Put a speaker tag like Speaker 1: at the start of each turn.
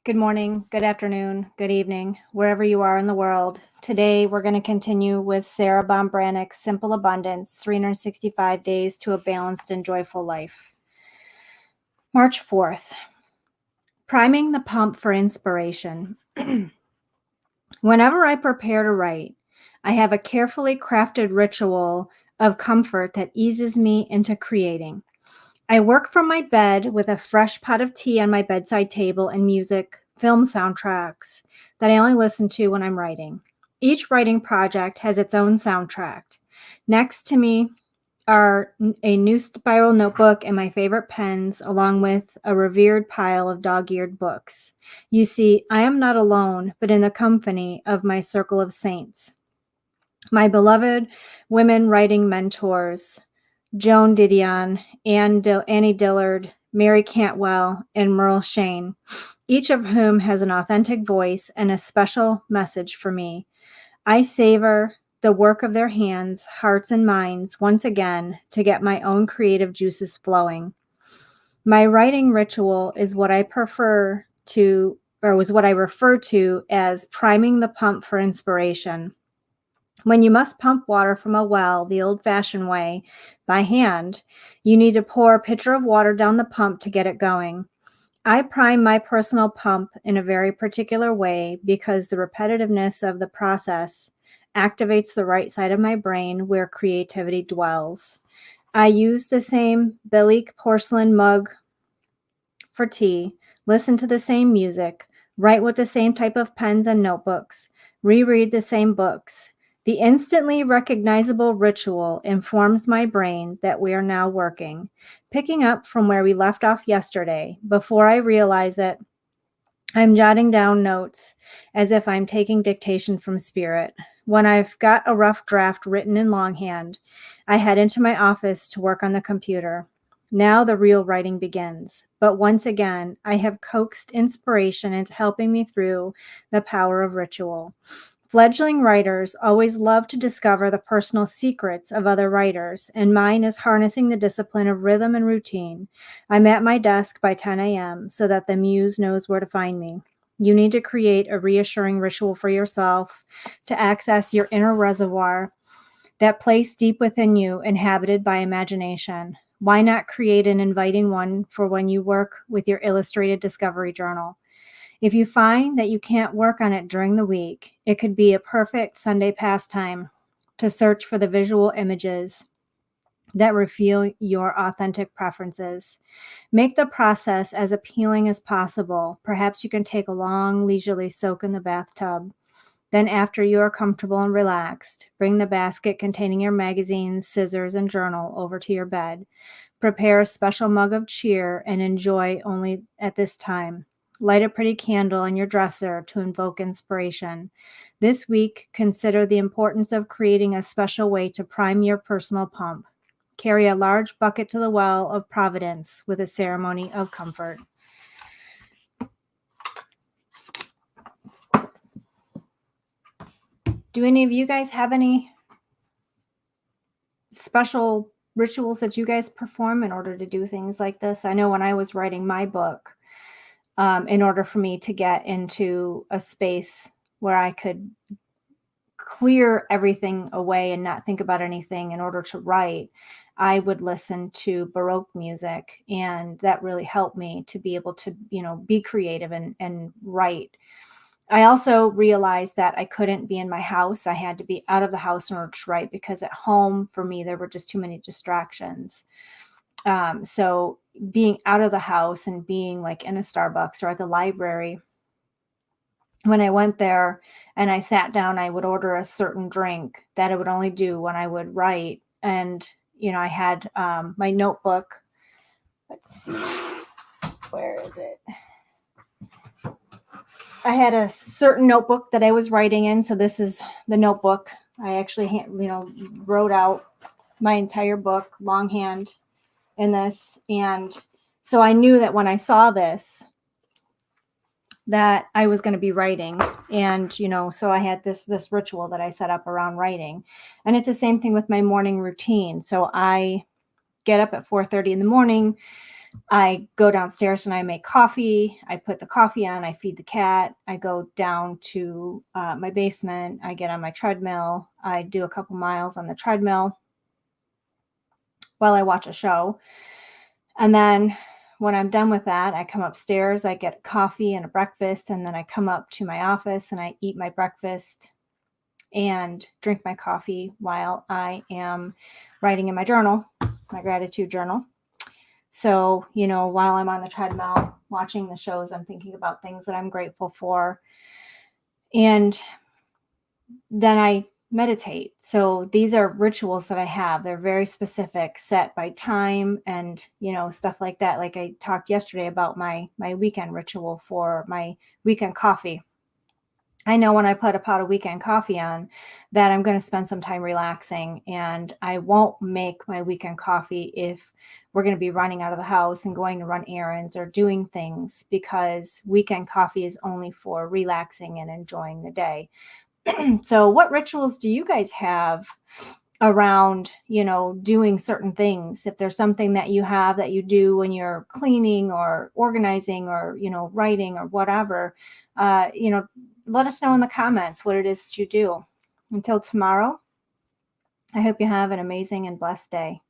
Speaker 1: Good morning, good afternoon, good evening, wherever you are in the world. Today, we're going to continue with Sarah Bombranik's Simple Abundance, 365 Days to a Balanced and Joyful Life. March 4th, priming the pump for inspiration. Whenever I prepare to write, I have a carefully crafted ritual of comfort that eases me into creating. I work from my bed with a fresh pot of tea on my bedside table and music, film soundtracks that I only listen to when I'm writing. Each writing project has its own soundtrack. Next to me are a new spiral notebook and my favorite pens, along with a revered pile of dog-eared books. You see, I am not alone, but in the company of my circle of saints. My beloved women writing mentors, Joan Didion, Annie Dillard, Mary Cantwell, and Merle Shane, each of whom has an authentic voice and a special message for me. I savor the work of their hands, hearts, and minds once again to get my own creative juices flowing. My writing ritual is what I refer to as priming the pump for inspiration. When you must pump water from a well the old-fashioned way, by hand, you need to pour a pitcher of water down the pump to get it going. I prime my personal pump in a very particular way because the repetitiveness of the process activates the right side of my brain where creativity dwells. I use the same Billique porcelain mug for tea, listen to the same music, write with the same type of pens and notebooks, reread the same books. The instantly recognizable ritual informs my brain that we are now working, picking up from where we left off yesterday. Before I realize it, I'm jotting down notes as if I'm taking dictation from spirit. When I've got a rough draft written in longhand, I head into my office to work on the computer. Now the real writing begins. But once again, I have coaxed inspiration into helping me through the power of ritual. Fledgling writers always love to discover the personal secrets of other writers, and mine is harnessing the discipline of rhythm and routine. I'm at my desk by 10 a.m. so that the muse knows where to find me. You need to create a reassuring ritual for yourself to access your inner reservoir, that place deep within you, inhabited by imagination. Why not create an inviting one for when you work with your illustrated discovery journal? If you find that you can't work on it during the week, it could be a perfect Sunday pastime to search for the visual images that reveal your authentic preferences. Make the process as appealing as possible. Perhaps you can take a long, leisurely soak in the bathtub. Then, after you are comfortable and relaxed, bring the basket containing your magazines, scissors, and journal over to your bed. Prepare a special mug of cheer and enjoy only at this time. Light a pretty candle on your dresser to invoke inspiration. This week, consider the importance of creating a special way to prime your personal pump. Carry a large bucket to the well of Providence with a ceremony of comfort. Do any of you guys have any special rituals that you guys perform in order to do things like this? I know when I was writing my book, in order for me to get into a space where I could clear everything away and not think about anything in order to write, I would listen to Baroque music, and that really helped me to be able to, be creative and write. I also realized that I couldn't be in my house. I had to be out of the house in order to write, because at home for me, there were just too many distractions. So being out of the house and being like in a Starbucks or at the library, when I went there and I sat down, I would order a certain drink that I would only do when I would write. And, I had my notebook. Let's see, where is it? I had a certain notebook that I was writing in. So this is the notebook. I actually, wrote out my entire book longhand in this. And so I knew that when I saw this, that I was going to be writing. And, so I had this ritual that I set up around writing. And it's the same thing with my morning routine. So I get up at 4:30 in the morning, I go downstairs and I make coffee. I put the coffee on. I feed the cat. I go down to my basement. I get on my treadmill. I do a couple miles on the treadmill while I watch a show. And then when I'm done with that, I come upstairs. I get coffee and a breakfast. And then I come up to my office and I eat my breakfast and drink my coffee while I am writing in my journal, my gratitude journal. So, while I'm on the treadmill watching the shows, I'm thinking about things that I'm grateful for. And then I meditate. So these are rituals that I have. They're very specific, set by time and, stuff like that. Like I talked yesterday about my weekend ritual for my weekend coffee. I know when I put a pot of weekend coffee on that I'm going to spend some time relaxing, and I won't make my weekend coffee if we're going to be running out of the house and going to run errands or doing things, because weekend coffee is only for relaxing and enjoying the day. So what rituals do you guys have around, doing certain things? If there's something that you have that you do when you're cleaning or organizing or, writing or whatever, let us know in the comments what it is that you do. Until tomorrow, I hope you have an amazing and blessed day.